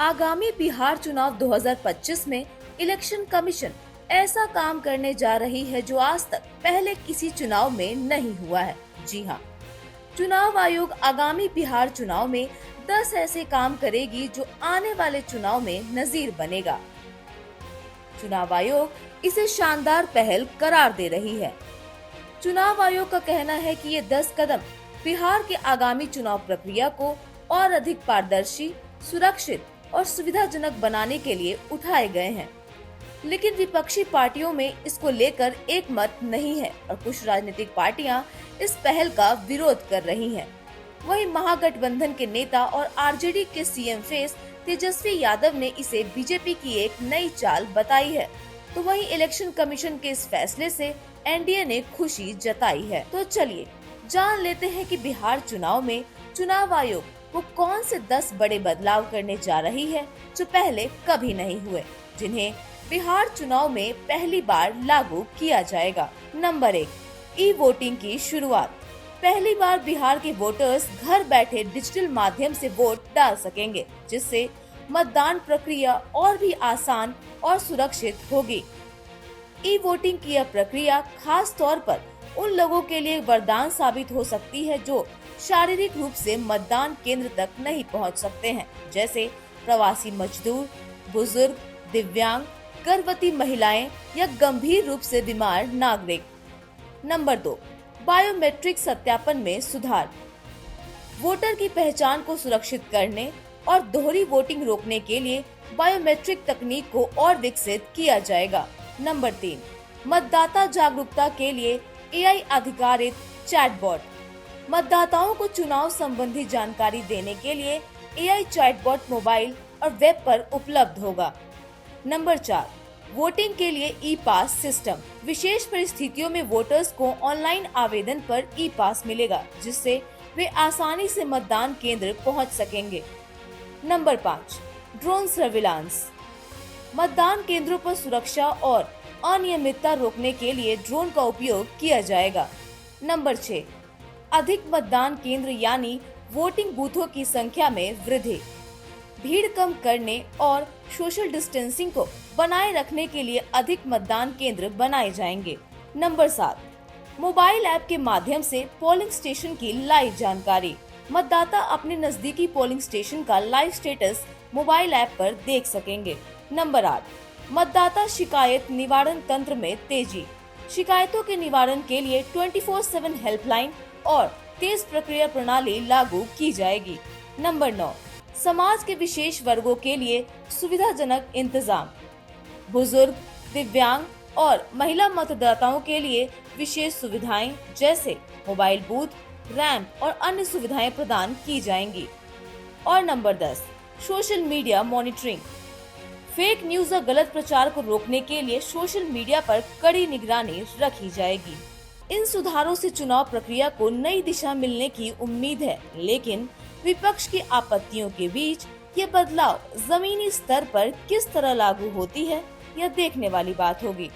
आगामी बिहार चुनाव 2025 में इलेक्शन कमीशन ऐसा काम करने जा रही है जो आज तक पहले किसी चुनाव में नहीं हुआ है। जी हाँ, चुनाव आयोग आगामी बिहार चुनाव में 10 ऐसे काम करेगी जो आने वाले चुनाव में नजीर बनेगा। चुनाव आयोग इसे शानदार पहल करार दे रही है। चुनाव आयोग का कहना है कि ये 10 कदम बिहार के आगामी चुनाव प्रक्रिया को और अधिक पारदर्शी, सुरक्षित और सुविधाजनक बनाने के लिए उठाए गए हैं। लेकिन विपक्षी पार्टियों में इसको लेकर एक मत नहीं है और कुछ राजनीतिक पार्टियां इस पहल का विरोध कर रही हैं। वहीं महागठबंधन के नेता और आरजेडी के सीएम फेस तेजस्वी यादव ने इसे बीजेपी की एक नई चाल बताई है। तो वहीं इलेक्शन कमीशन के इस फैसले से एनडीए ने खुशी जताई है। तो चलिए जान लेते हैं कि बिहार चुनाव में चुनाव आयोग वो कौन से 10 बड़े बदलाव करने जा रही है जो पहले कभी नहीं हुए, जिन्हें बिहार चुनाव में पहली बार लागू किया जाएगा। नंबर 1, ई वोटिंग की शुरुआत। पहली बार बिहार के वोटर्स घर बैठे डिजिटल माध्यम से वोट डाल सकेंगे, जिससे मतदान प्रक्रिया और भी आसान और सुरक्षित होगी। ई वोटिंग की यह प्रक्रिया खास तौर पर उन लोगों के लिए वरदान साबित हो सकती है जो शारीरिक रूप से मतदान केंद्र तक नहीं पहुंच सकते हैं, जैसे प्रवासी मजदूर, बुजुर्ग, दिव्यांग, गर्भवती महिलाएं या गंभीर रूप से बीमार नागरिक। नंबर 2, बायोमेट्रिक सत्यापन में सुधार। वोटर की पहचान को सुरक्षित करने और दोहरी वोटिंग रोकने के लिए बायोमेट्रिक तकनीक को और विकसित किया जाएगा। नंबर 3, मतदाता जागरूकता के लिए एआई आधारित चैटबॉट। मतदाताओं को चुनाव संबंधी जानकारी देने के लिए एआई चैटबॉट मोबाइल और वेब पर उपलब्ध होगा। नंबर 4, वोटिंग के लिए ई पास सिस्टम। विशेष परिस्थितियों में वोटर्स को ऑनलाइन आवेदन पर ई पास मिलेगा, जिससे वे आसानी से मतदान केंद्र पहुंच सकेंगे। Number 5, drone surveillance. मतदान केंद्रों पर सुरक्षा और अनियमितता रोकने के लिए ड्रोन का उपयोग किया जाएगा। नंबर 6, अधिक मतदान केंद्र यानी वोटिंग बूथों की संख्या में वृद्धि। भीड़ कम करने और सोशल डिस्टेंसिंग को बनाए रखने के लिए अधिक मतदान केंद्र बनाए जाएंगे। नंबर 7, मोबाइल ऐप के माध्यम से पोलिंग स्टेशन की लाइव जानकारी। मतदाता अपने नजदीकी पोलिंग स्टेशन का लाइव स्टेटस मोबाइल ऐप पर देख सकेंगे। नंबर 8, मतदाता शिकायत निवारण तंत्र में तेजी। शिकायतों के निवारण के लिए 24/7 हेल्पलाइन और तेज प्रक्रिया प्रणाली लागू की जाएगी। नंबर 9, समाज के विशेष वर्गों के लिए सुविधाजनक इंतजाम। बुजुर्ग, दिव्यांग और महिला मतदाताओं के लिए विशेष सुविधाएं जैसे मोबाइल बूथ, रैंप और अन्य सुविधाएं प्रदान की जाएंगी। और number 10, social media monitoring. Fake news और गलत प्रचार को रोकने के लिए सोशल मीडिया पर कड़ी निगरानी रखी जाएगी। इन सुधारों से चुनाव प्रक्रिया को नई दिशा मिलने की उम्मीद है, लेकिन विपक्ष की आपत्तियों के बीच ये बदलाव जमीनी स्तर पर किस तरह लागू होती है, यह देखने वाली बात होगी।